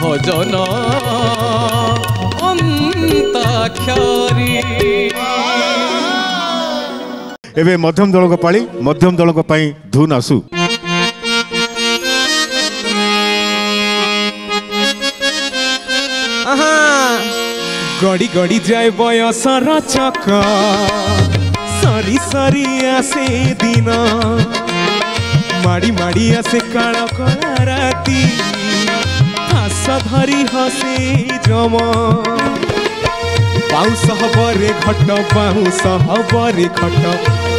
भजन अंताक्षरी। एवं मध्यम दल को पाली मध्यम दल को पाई धुन आसू। गड़ी गड़ी जाए बयसर चक सरी सरी आसे दिन माड़ी माड़ी आसे काला कला राती हास धरी हसे जम पाउस हबरे खट पाउस हबरे खट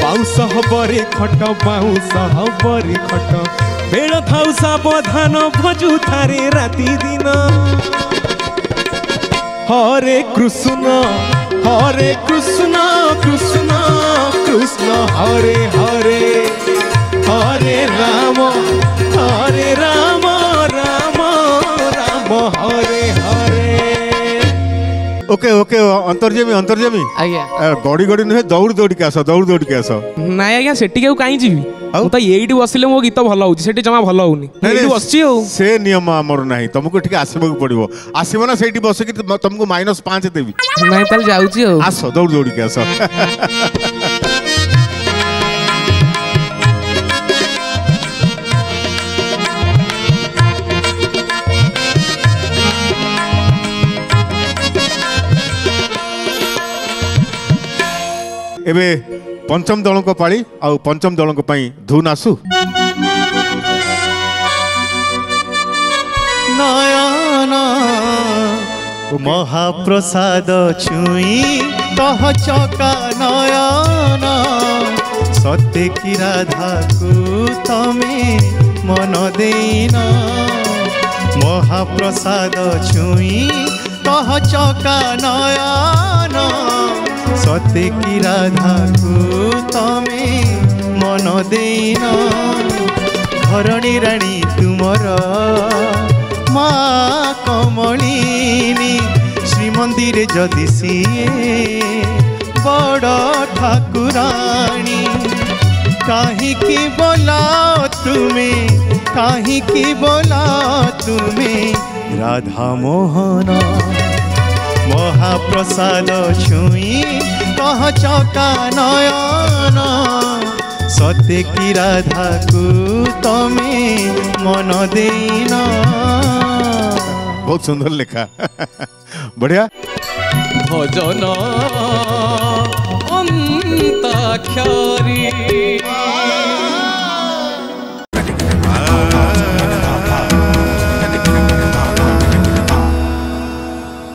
पाउस हबरे खट पाउस हबरे खट बेल थाउ सावधान भजु थारे राती दिन। हरे कृष्ण कृष्ण कृष्ण हरे हरे हरे राम राम राम हरे हरे। ओके ओके अंतर्जमी अंतर्जमी आज्ञा गड़ी गड़ी नुहे दौड़ दौड़ के आस दौड़ दौड़ के आस। नाई आज्ञा सेठी कहीं जीवी तो ये बसिले मो गीत भल हो जमा भल होनी बस से नियम आमर ना तुमको ठीक आसबा पड़ो आसब ना से बस कि तुमको -5 देवी ना जाऊँ आस दौड़ दौड़ के आस। एबे पंचम दल को पाली आउ पंचम दल को पाई धुन आसू। नयन महाप्रसाद छुई कह चका नयन सत्य की राधा को तमे मन देन महाप्रसाद छुई कह चका नयन सत्य की राधा को तमे मन देन घरणी राणी तुमर माँ कमलिनी श्रीमंदिर जदि सीए बड़ ठाकुराणी काहीकि बोला तुम्हें राधा मोहन महाप्रसाद छुई कह चका नयन सत्य की राधा को तमे मन देना। बहुत सुंदर लिखा बढ़िया। भजन अंताक्षरी